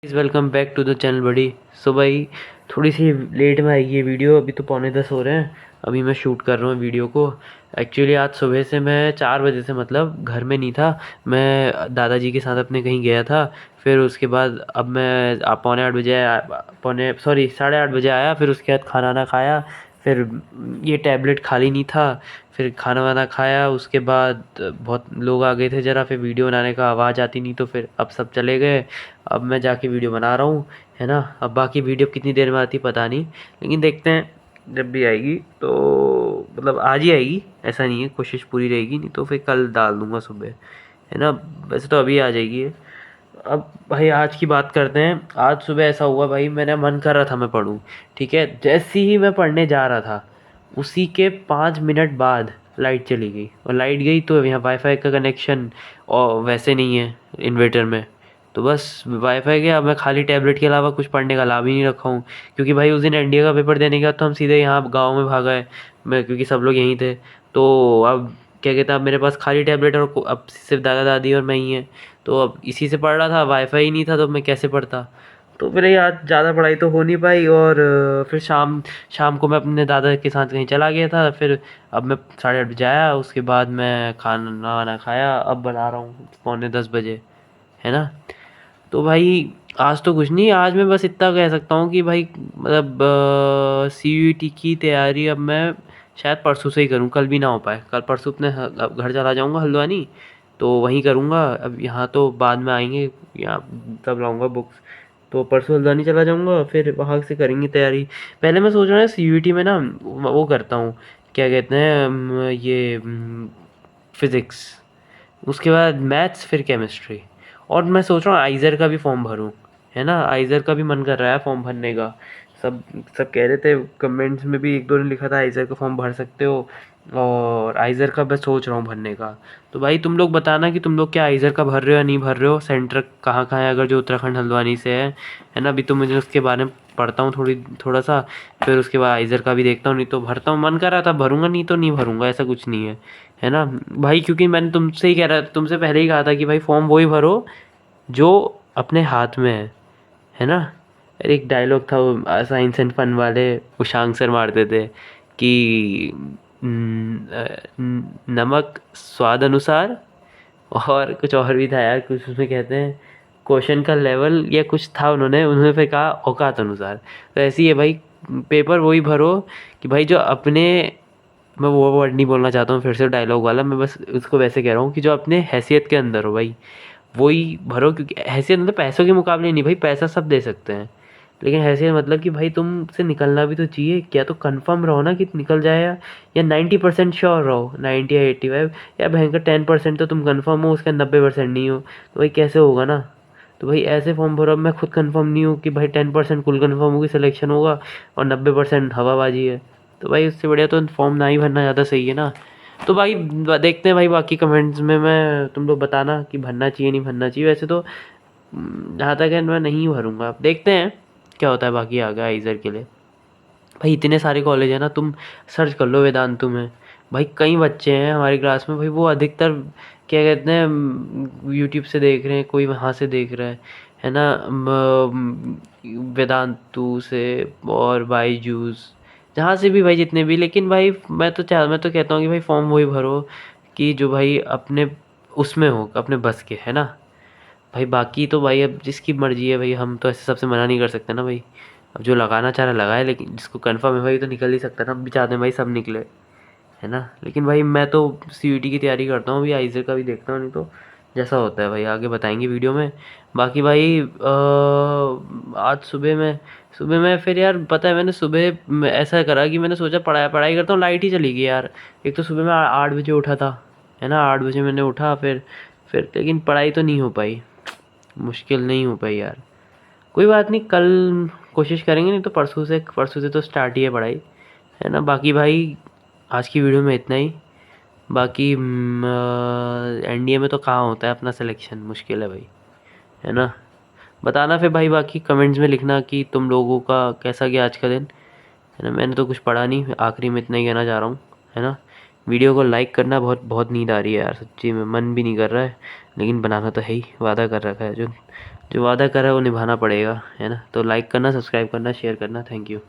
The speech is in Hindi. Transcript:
Please welcome back to the channel बड़ी। सो भाई थोड़ी सी लेट में आएगी ये वीडियो। अभी तो 9:45 हो रहे हैं। अभी मैं शूट कर रहा हूँ वीडियो को। एक्चुअली आज सुबह से मैं 4 बजे से मतलब घर में नहीं था। मैं दादाजी के साथ अपने कहीं गया था। फिर उसके बाद अब मैं पौने 8 बजे आया, पौने सॉरी 8:30 बजे आया। फिर उसके बाद खाना ना खाया। फिर ये टैबलेट खाली नहीं था। फिर खाना वाना खाया। उसके बाद बहुत लोग आ गए थे ज़रा, फिर वीडियो बनाने का आवाज़ आती नहीं तो फिर अब सब चले गए। अब मैं जाके वीडियो बना रहा हूँ, है ना। अब बाकी वीडियो कितनी देर में आती पता नहीं, लेकिन देखते हैं जब भी आएगी तो मतलब आज ही आएगी ऐसा नहीं है, कोशिश पूरी रहेगी, नहीं तो फिर कल डाल दूँगा सुबह, है ना। वैसे तो अभी आ जाएगी ये। अब भाई आज की बात करते हैं। आज सुबह ऐसा हुआ भाई, मेरा मन कर रहा था मैं पढूँ, ठीक है। जैसे ही मैं पढ़ने जा रहा था उसी के 5 मिनट बाद लाइट चली गई। और लाइट गई तो यहाँ वाईफाई का कनेक्शन और वैसे नहीं है इन्वर्टर में। तो बस वाईफाई गया। अब मैं खाली टैबलेट के अलावा कुछ पढ़ने का लाभ ही नहीं रखा हूँ, क्योंकि भाई उस दिन एनडीए का पेपर देने गया तो हम सीधे यहाँ गांव में भाग आए। मैं क्योंकि सब लोग यहीं थे। तो अब क्या कहते हैं, अब मेरे पास खाली टैबलेट और अब सिर्फ दादा दादी और मैं ही हैं। तो अब इसी से पढ़ रहा था, वाईफाई ही नहीं था तो मैं कैसे पढ़ता। तो फिर ये आज ज़्यादा पढ़ाई तो हो नहीं पाई। और फिर शाम शाम को मैं अपने दादा के साथ कहीं चला गया था। फिर अब मैं 8:30 बजे आया। उसके बाद मैं खाना वाना खाया, अब बना रहा हूँ पौने 10 बजे, है ना। तो भाई आज तो कुछ नहीं, आज मैं बस इतना कह सकता हूँ कि भाई मतलब सीयूईटी की तैयारी अब मैं शायद परसों से ही करूँ, कल भी ना हो पाए। कल परसों अपने घर चला जाऊँगा हल्द्वानी, तो वहीं करूँगा। अब यहाँ तो बाद में आएंगे, यहाँ तब लाऊँगा बुक्स। तो परसों हल्द्वानी चला जाऊँगा, फिर वहाँ से करेंगे तैयारी। पहले मैं सोच रहा हूँ सीयूईटी में ना वो करता हूँ, क्या कहते हैं ये फिज़िक्स, उसके बाद मैथ्स, फिर केमिस्ट्री। और मैं सोच रहा हूँ आइज़र का भी फॉर्म भरूँ, है ना। आइज़र का भी मन कर रहा है फॉर्म भरने का। सब सब कह रहे थे, कमेंट्स में भी एक दो ने लिखा था आइज़र का फॉर्म भर सकते हो। और आइज़र का मैं सोच रहा हूँ भरने का। तो भाई तुम लोग बताना कि तुम लोग क्या आइज़र का भर रहे हो या नहीं भर रहे हो। सेंटर कहाँ कहाँ है, अगर जो उत्तराखंड हल्द्वानी से है ना। अभी तो मुझे उसके बारे में पढ़ता हूँ थोड़ा सा। फिर उसके बाद आइज़र का भी देखता हूँ, नहीं तो भरता हूँ। मन कर रहा था भरूँगा, नहीं तो नहीं भरूँगा, ऐसा कुछ नहीं है ना भाई। क्योंकि मैंने तुमसे ही कह रहा तुमसे पहले ही कहा था कि भाई फॉर्म वही भरो जो अपने हाथ में है ना। अरे एक डायलॉग था वो साइंस एंड फन वाले, उशांक सर मारते थे कि नमक स्वाद अनुसार, और कुछ और भी था यार, कुछ उसमें कहते हैं क्वेश्चन का लेवल या कुछ था, उन्होंने उन्होंने फिर कहा औकात अनुसार। तो ऐसे ही है भाई, पेपर वही भरो कि भाई जो अपने, मैं वो वर्ड नहीं बोलना चाहता हूँ फिर से डायलॉग वाला, मैं बस उसको वैसे कह रहा हूँ कि जो अपने हैसियत के अंदर हो भाई वही भरो। क्योंकि हैसियत मतलब पैसों के मुकाबले नहीं भाई, पैसा सब दे सकते हैं, लेकिन हैसियत मतलब कि भाई तुमसे निकलना भी तो चाहिए। क्या तो कंफर्म रहो ना कि निकल जाएगा, या 90% श्योर रहो, 90 या 85, या भयंकर 10% तो तुम कंफर्म हो, उसका 90% नहीं हो, तो भाई कैसे होगा ना। तो भाई ऐसे फॉर्म भरो। अब मैं खुद कंफर्म नहीं हूँ कि भाई 10% कुल कंफर्म होगी सिलेक्शन होगा, और 90% हवाबाजी है। तो भाई उससे बढ़िया तो फॉर्म ना ही भरना ज़्यादा सही है ना। तो भाई देखते हैं भाई, बाकी कमेंट्स में मैं तुम लोग बताना कि भरना चाहिए नहीं भरना चाहिए। वैसे तो जहाँ तक है मैं नहीं भरूँगा, देखते हैं क्या होता है बाकी आगे आइज़र के लिए। भाई इतने सारे कॉलेज हैं ना, तुम सर्च कर लो वेदांतु में। भाई कई बच्चे हैं हमारी क्लास में भाई, वो अधिकतर क्या कहते हैं यूट्यूब से देख रहे हैं, कोई वहाँ से देख रहा है ना। वेदांतु से और बाईजूस, जहाँ से भी भाई जितने भी। लेकिन भाई मैं तो कहता हूँ कि भाई फॉर्म वही भरो कि जो भाई अपने उसमें हो, अपने बस के, है ना। भाई बाकी तो भाई अब जिसकी मर्जी है भाई, हम तो ऐसे सबसे मना नहीं कर सकते ना भाई। अब जो लगाना चाह रहा है लगाए, लेकिन जिसको कंफर्म है भाई तो निकल ही सकता है ना। हम भी चाहते हैं भाई सब निकले, है ना। लेकिन भाई मैं तो सीयूईटी की तैयारी करता हूँ, अभी आइज़र का भी देखता हूँ, नहीं तो जैसा होता है भाई आगे बताएंगे वीडियो में। बाकी भाई आज सुबह में फिर यार पता है, मैंने सुबह ऐसा करा कि मैंने सोचा पढ़ाई पढ़ाई करता हूँ, लाइट ही चली गई यार। एक तो सुबह मैं 8 बजे उठा था, है ना। 8 बजे मैंने उठा, फिर लेकिन पढ़ाई तो नहीं हो पाई, मुश्किल नहीं हो पाई यार। कोई बात नहीं, कल कोशिश करेंगे, नहीं तो परसों से तो स्टार्ट ही है पढ़ाई, है ना। बाकी भाई आज की वीडियो में इतना ही। बाकी एनडीए में तो कहाँ होता है अपना सिलेक्शन, मुश्किल है भाई, है ना। बताना फिर भाई, बाकी कमेंट्स में लिखना कि तुम लोगों का कैसा गया आज का दिन, है ना। मैंने तो कुछ पढ़ा नहीं, आखिरी में इतना ही कहना चाह रहा हूँ, है ना। वीडियो को लाइक करना, बहुत बहुत नींद आ रही है यार सच्ची में, मन भी नहीं कर रहा है, लेकिन बनाना तो है ही, वादा कर रखा है जो। जो वादा करा है वो निभाना पड़ेगा, है ना। तो लाइक करना, सब्सक्राइब करना, शेयर करना। Thank you.